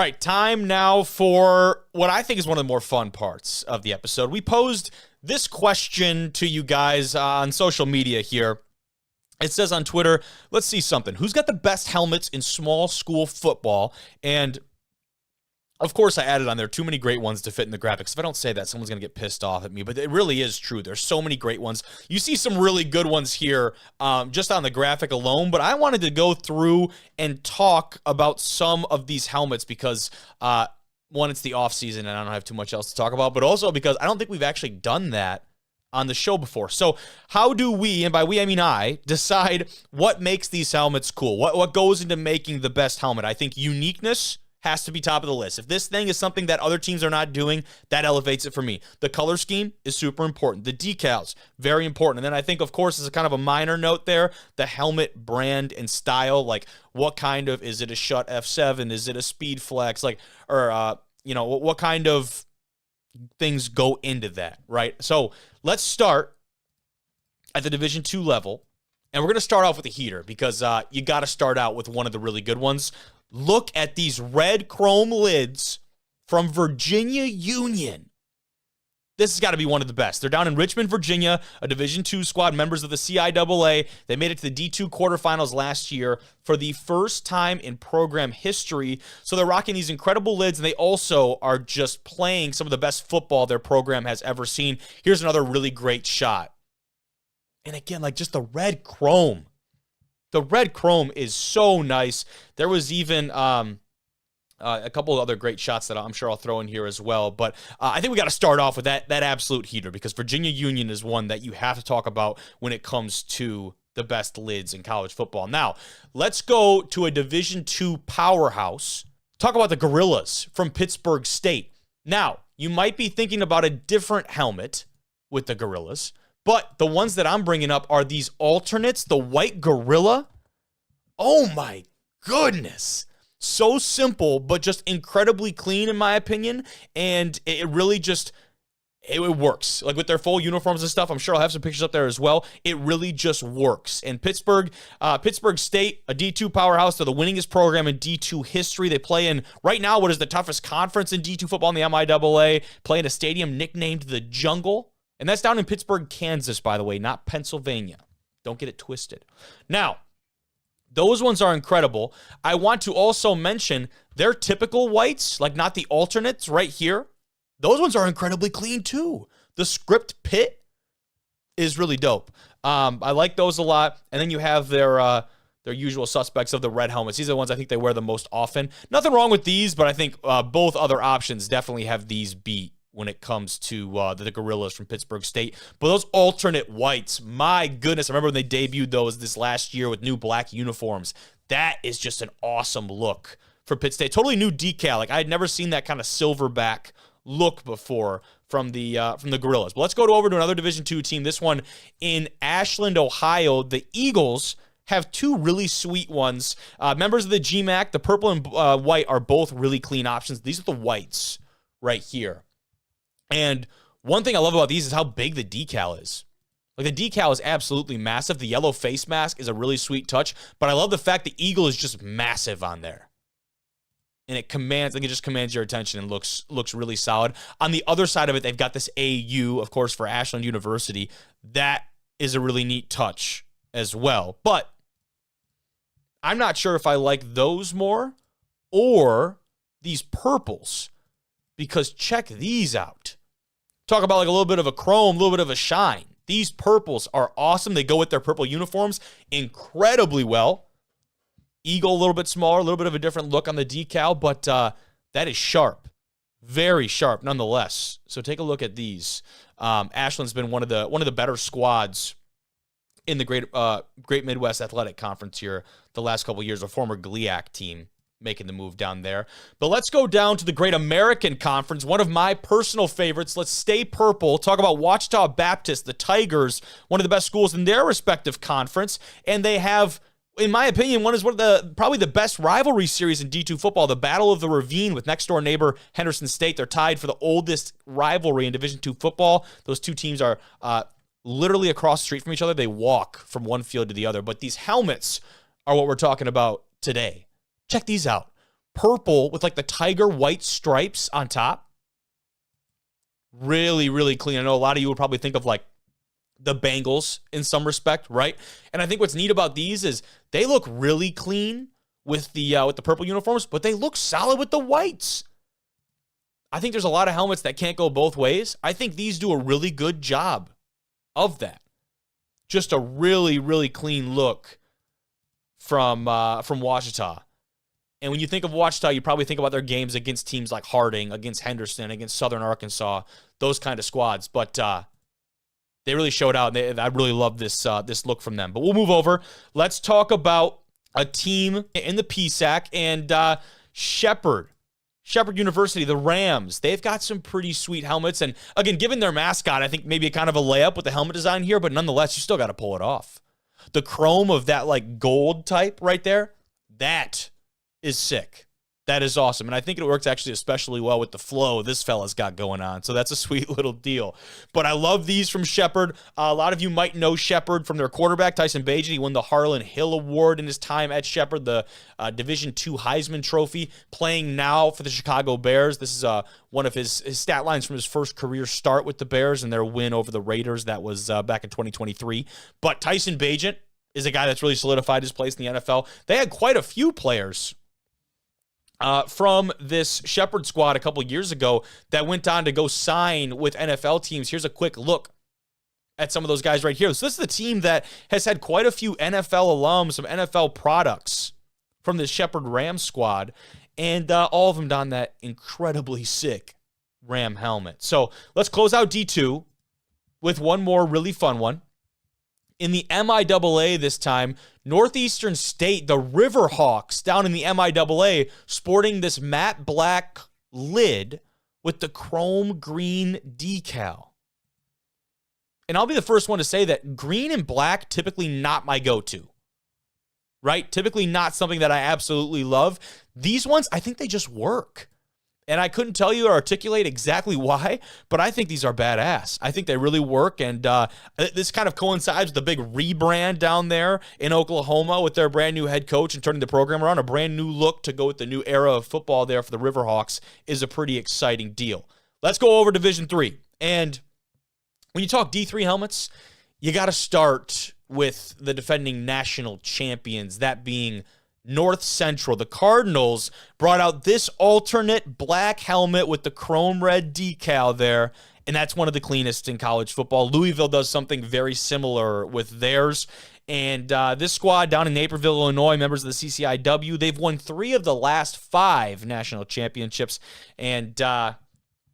All right, time now for what I think is one of the more fun parts of the episode. We posed this question to you guys on social media here. It says on Twitter, let's see something. Who's got the best helmets in small school football? And of course, I added on there too many great ones to fit in the graphics. If I don't say that, someone's going to get pissed off at me, but it really is true. There's so many great ones. You see some really good ones here just on the graphic alone, but I wanted to go through and talk about some of these helmets because, one, it's the offseason and I don't have too much else to talk about, but also because I don't think we've actually done that on the show before. So how do we, and by we I mean I, decide what makes these helmets cool? What goes into making the best helmet? I think uniqueness has to be top of the list. If this thing is something that other teams are not doing, that elevates it for me. The color scheme is super important. The decals, very important. And then I think, of course, as a kind of a minor note there, the helmet brand and style, like what kind of, is it a Schutt F7? Is it a Speed Flex? Like, or, what kind of things go into that, right? So let's start at the Division II level. And we're going to start off with a heater because you got to start out with one of the really good ones. Look at these red chrome lids from Virginia Union. This has got to be one of the best. They're down in Richmond, Virginia, a Division II squad, members of the CIAA. They made it to the D2 quarterfinals last year for the first time in program history. So they're rocking these incredible lids, and they also are just playing some of the best football their program has ever seen. Here's another really great shot. And again, like just the red chrome. The red chrome is so nice. There was even a couple of other great shots that I'm sure I'll throw in here as well. But I think we got to start off with that absolute heater because Virginia Union is one that you have to talk about when it comes to the best lids in college football. Now, let's go to a Division II powerhouse. Talk about the Gorillas from Pittsburgh State. Now, you might be thinking about a different helmet with the Gorillas. But the ones that I'm bringing up are these alternates, the white Gorilla. Oh my goodness. So simple, but just incredibly clean in my opinion. And it really just, it works. Like with their full uniforms and stuff, I'm sure I'll have some pictures up there as well. It really just works. And Pittsburgh State, a D2 powerhouse. They're the winningest program in D2 history. They play in, right now, what is the toughest conference in D2 football in the MIAA. Play in a stadium nicknamed the Jungle. And that's down in Pittsburgh, Kansas, by the way, not Pennsylvania. Don't get it twisted. Now, those ones are incredible. I want to also mention their typical whites, like not the alternates right here. Those ones are incredibly clean too. The script pit is really dope. I like those a lot. And then you have their usual suspects of the red helmets. These are the ones I think they wear the most often. Nothing wrong with these, but I think both other options definitely have these beat when it comes to the Gorillas from Pittsburgh State. But those alternate whites, my goodness, I remember when they debuted those this last year with new black uniforms. That is just an awesome look for Pitt State. Totally new decal. Like I had never seen that kind of silverback look before from the Gorillas. But let's go over to another Division II team. This one in Ashland, Ohio. The Eagles have two really sweet ones. Members of the GMAC, the purple and white are both really clean options. These are the whites right here. And one thing I love about these is how big the decal is. Like the decal is absolutely massive. The yellow face mask is a really sweet touch, but I love the fact the eagle is just massive on there. And it just commands your attention and looks really solid. On the other side of it, they've got this AU, of course, for Ashland University. That is a really neat touch as well. But I'm not sure if I like those more or these purples, because check these out. Talk about like a little bit of a chrome, a little bit of a shine. These purples are awesome. They go with their purple uniforms incredibly well. Eagle a little bit smaller, a little bit of a different look on the decal, but that is sharp. Very sharp nonetheless. So take a look at these. Ashland's been one of the better squads in the Great Midwest Athletic Conference here the last couple of years, a former GLIAC team making the move down there. But let's go down to the Great American Conference, one of my personal favorites. Let's stay purple. Talk about Ouachita Baptist, the Tigers, one of the best schools in their respective conference. And they have, in my opinion, probably the best rivalry series in D2 football, the Battle of the Ravine with next door neighbor Henderson State. They're tied for the oldest rivalry in Division II football. Those two teams are literally across the street from each other. They walk from one field to the other. But these helmets are what we're talking about today. Check these out. purple with like the tiger white stripes on top. Really, really clean. I know a lot of you would probably think of like the Bengals in some respect, right? And I think what's neat about these is they look really clean with the purple uniforms, but they look solid with the whites. I think there's a lot of helmets that can't go both ways. I think these do a really good job of that. Just a really, really clean look from Ouachita. And when you think of Ouachita, you probably think about their games against teams like Harding, against Henderson, against Southern Arkansas, those kind of squads. But they really showed out. I really love this look from them. But we'll move over. Let's talk about a team in the PSAC and Shepherd University, the Rams. They've got some pretty sweet helmets. And again, given their mascot, I think maybe a kind of a layup with the helmet design here, but nonetheless, you still got to pull it off. The chrome of that like gold type right there, that is sick. That is awesome. And I think it works actually especially well with the flow this fella's got going on. So that's a sweet little deal. But I love these from Shepherd. A lot of you might know Shepherd from their quarterback, Tyson Bagent. He won the Harlan Hill Award in his time at Shepherd, the Division II Heisman Trophy, playing now for the Chicago Bears. This is one of his stat lines from his first career start with the Bears and their win over the Raiders. That was back in 2023. But Tyson Bagent is a guy that's really solidified his place in the NFL. They had quite a few players from this Shepherd squad a couple years ago that went on to go sign with NFL teams. Here's a quick look at some of those guys right here. So this is the team that has had quite a few NFL alums, some NFL products from the Shepherd Rams squad, and all of them don that incredibly sick Ram helmet. So let's close out D2 with one more really fun one. In the MIAA this time, Northeastern State, the Riverhawks down in the MIAA, sporting this matte black lid with the chrome green decal. And I'll be the first one to say that green and black, typically not my go-to, right? Typically not something that I absolutely love. These ones, I think they just work. And I couldn't tell you or articulate exactly why, but I think these are badass. I think they really work, and this kind of coincides with the big rebrand down there in Oklahoma with their brand new head coach and turning the program around. A brand new look to go with the new era of football there for the Riverhawks is a pretty exciting deal. Let's go over Division III. And when you talk D3 helmets, you got to start with the defending national champions, that being North Central. The Cardinals brought out this alternate black helmet with the chrome red decal there, and that's one of the cleanest in college football. Louisville does something very similar with theirs. And this squad down in Naperville, Illinois, members of the CCIW, they've won 3 of the last 5 national championships. And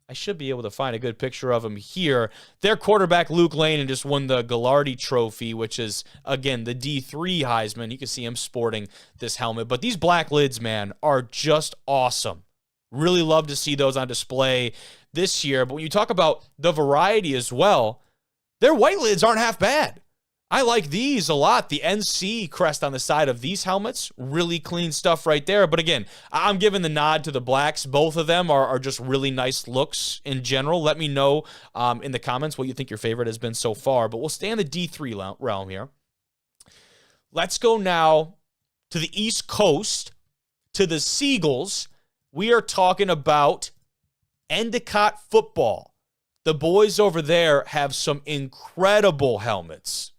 I should be able to find a good picture of him here. Their quarterback, Luke Lane, just won the Gallardi Trophy, which is, again, the D3 Heisman. You can see him sporting this helmet. But these black lids, man, are just awesome. Really love to see those on display this year. But when you talk about the variety as well, their white lids aren't half bad. I like these a lot. The NC crest on the side of these helmets, really clean stuff right there. But again, I'm giving the nod to the blacks. Both of them are just really nice looks in general. Let me know in the comments what you think your favorite has been so far. But we'll stay in the D3 realm here. Let's go now to the East Coast, to the Seagulls. We are talking about Endicott football. The boys over there have some incredible helmets.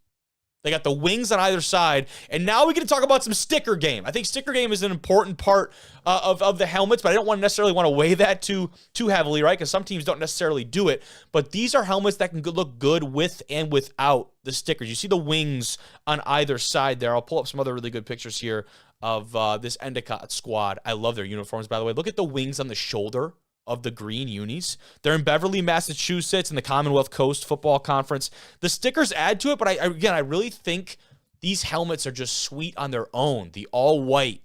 They got the wings on either side. And now we get to talk about some sticker game. I think sticker game is an important part of the helmets, but I don't necessarily want to weigh that too heavily, right? Because some teams don't necessarily do it. But these are helmets that can look good with and without the stickers. You see the wings on either side there. I'll pull up some other really good pictures here of this Endicott squad. I love their uniforms, by the way. Look at the wings on the shoulder of the green unis. They're in Beverly, Massachusetts in the Commonwealth Coast Football Conference. The stickers add to it, but I really think these helmets are just sweet on their own. The all white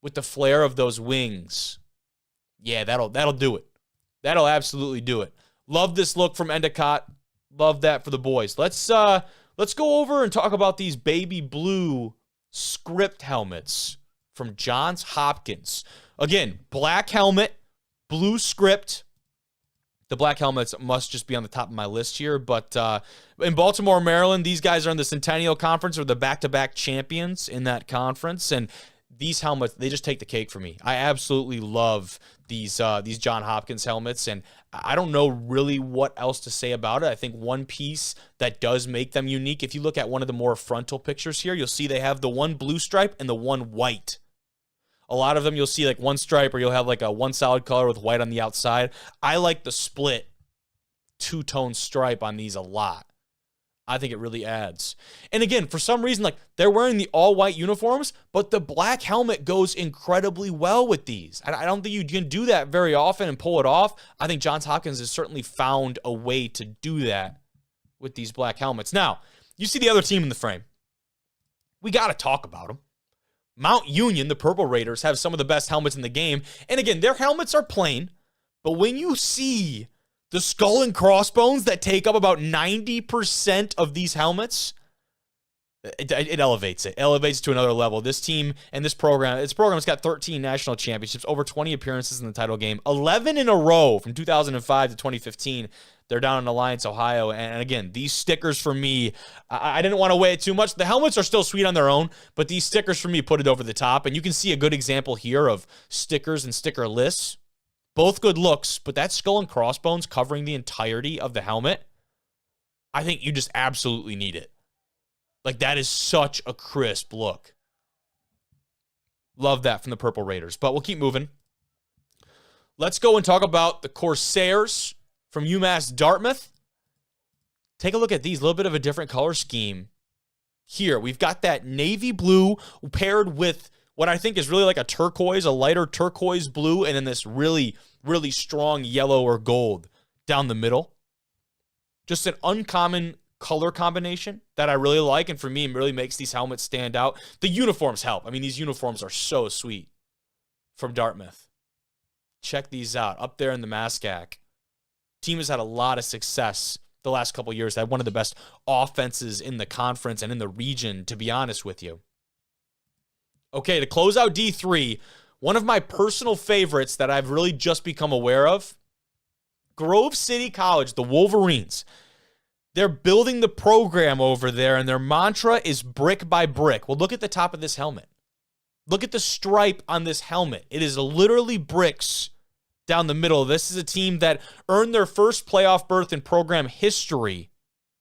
with the flare of those wings. Yeah, that'll do it. That'll absolutely do it. Love this look from Endicott. Love that for the boys. Let's go over and talk about these baby blue script helmets from Johns Hopkins. Again, black helmet, blue script. The black helmets must just be on the top of my list here. But in Baltimore, Maryland, these guys are in the Centennial Conference, or the back-to-back champions in that conference. And these helmets, they just take the cake for me. I absolutely love these John Hopkins helmets, and I don't know really what else to say about it. I think one piece that does make them unique, if you look at one of the more frontal pictures here, you'll see they have the one blue stripe and the one white. A lot of them you'll see like one stripe, or you'll have like a one solid color with white on the outside. I like the split two-tone stripe on these a lot. I think it really adds. And again, for some reason, like, they're wearing the all-white uniforms, but the black helmet goes incredibly well with these. I don't think you can do that very often and pull it off. I think Johns Hopkins has certainly found a way to do that with these black helmets. Now, you see the other team in the frame. We got to talk about them. Mount Union, the Purple Raiders, have some of the best helmets in the game. And again, their helmets are plain, but when you see the skull and crossbones that take up about 90% of these helmets, it elevates it. It elevates to another level. This team and this program's got 13 national championships, over 20 appearances in the title game, 11 in a row from 2005 to 2015. They're down in Alliance, Ohio. And again, these stickers for me, I didn't want to weigh it too much. The helmets are still sweet on their own, but these stickers for me put it over the top. And you can see a good example here of stickers and sticker lists. Both good looks, but that skull and crossbones covering the entirety of the helmet, I think you just absolutely need it. Like, that is such a crisp look. Love that from the Purple Raiders. But we'll keep moving. Let's go and talk about the Corsairs from UMass Dartmouth. Take a look at these. A little bit of a different color scheme here. We've got that navy blue paired with what I think is really like a turquoise, a lighter turquoise blue, and then this really, really strong yellow or gold down the middle. Just an uncommon color combination that I really like, and for me, it really makes these helmets stand out. The uniforms help. I mean, these uniforms are so sweet from Dartmouth. Check these out. Up there in the MASCAC. Team has had a lot of success the last couple of years. They had one of the best offenses in the conference and in the region, to be honest with you. Okay, to close out D3, one of my personal favorites that I've really just become aware of, Grove City College, the Wolverines. They're building the program over there, and their mantra is brick by brick. Well, look at the top of this helmet. Look at the stripe on this helmet. It is literally bricks down the middle. This is a team that earned their first playoff berth in program history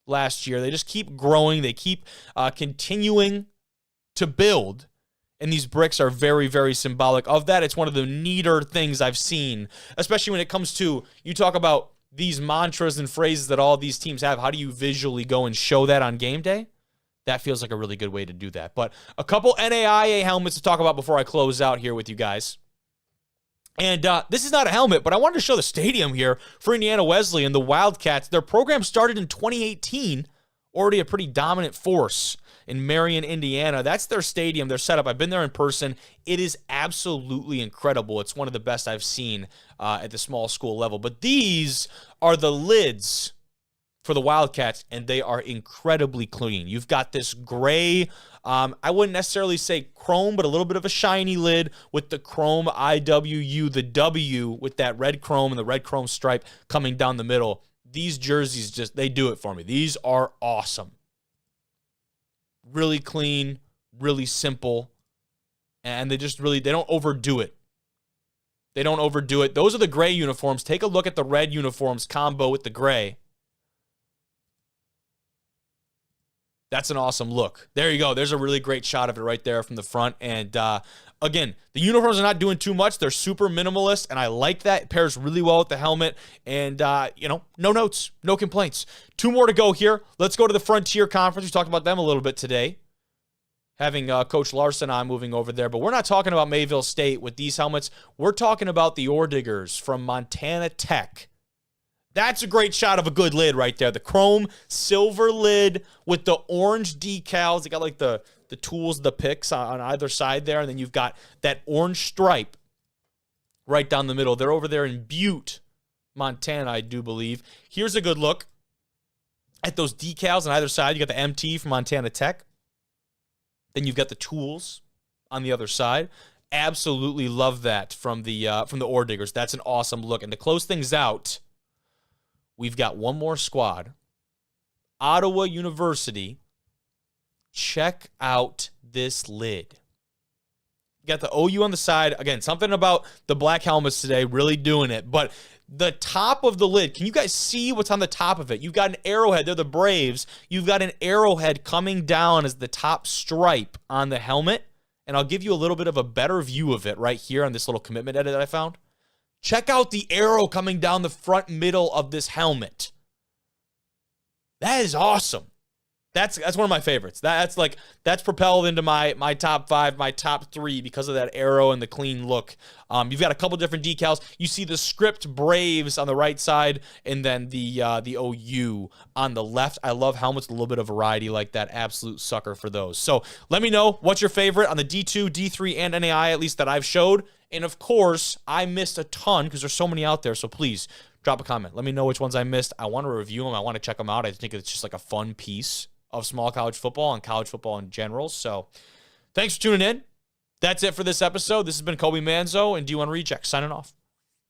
last year. They just keep growing. They keep continuing to build. And these bricks are very, very symbolic of that. It's one of the neater things I've seen, especially when it comes to, you talk about these mantras and phrases that all these teams have. How do you visually go and show that on game day? That feels like a really good way to do that. But a couple NAIA helmets to talk about before I close out here with you guys. And this is not a helmet, but I wanted to show the stadium here for Indiana Wesleyan, the Wildcats. Their program started in 2018, already a pretty dominant force in Marion, Indiana. That's their stadium, their setup. I've been there in person. It is absolutely incredible. It's one of the best I've seen at the small school level. But these are the lids for the Wildcats, and they are incredibly clean. You've got this gray, I wouldn't necessarily say chrome, but a little bit of a shiny lid with the chrome IWU, the W with that red chrome and the red chrome stripe coming down the middle. These jerseys just, they do it for me. These are awesome. Really clean, really simple, and they don't overdo it. They don't overdo it. Those are the gray uniforms. Take a look at the red uniforms combo with the gray. That's an awesome look. There you go. There's a really great shot of it right there from the front. And again, the uniforms are not doing too much. They're super minimalist, and I like that. It pairs really well with the helmet. And, no notes, no complaints. Two more to go here. Let's go to the Frontier Conference. We talked about them a little bit today, having Coach Larson on moving over there. But we're not talking about Mayville State with these helmets. We're talking about the Orediggers from Montana Tech. That's a great shot of a good lid right there. The chrome silver lid with the orange decals. They got like the tools, the picks on either side there. And then you've got that orange stripe right down the middle. They're over there in Butte, Montana, I do believe. Here's a good look at those decals on either side. You got the MT from Montana Tech. Then you've got the tools on the other side. Absolutely love that from the Orediggers. That's an awesome look. And to close things out, we've got one more squad. Ottawa University. Check out this lid. You got the OU on the side. Again, something about the black helmets today really doing it. But the top of the lid, can you guys see what's on the top of it? You've got an arrowhead. They're the Braves. You've got an arrowhead coming down as the top stripe on the helmet. And I'll give you a little bit of a better view of it right here on this little commitment edit that I found. Check out the arrow coming down the front middle of this helmet. That is awesome. That's one of my favorites. That's propelled into my top 5, my top 3 because of that arrow and the clean look. You've got a couple different decals. You see the script Braves on the right side, and then the OU on the left. I love helmets with a little bit of variety like that. Absolute sucker for those. So let me know what's your favorite on the D2, D3, and NAIA, at least that I've showed. And of course, I missed a ton because there's so many out there. So please drop a comment. Let me know which ones I missed. I want to review them. I want to check them out. I think it's just like a fun piece of small college football and college football in general. So thanks for tuning in. That's it for this episode. This has been Kobe Manzo and D1 Rejects signing off.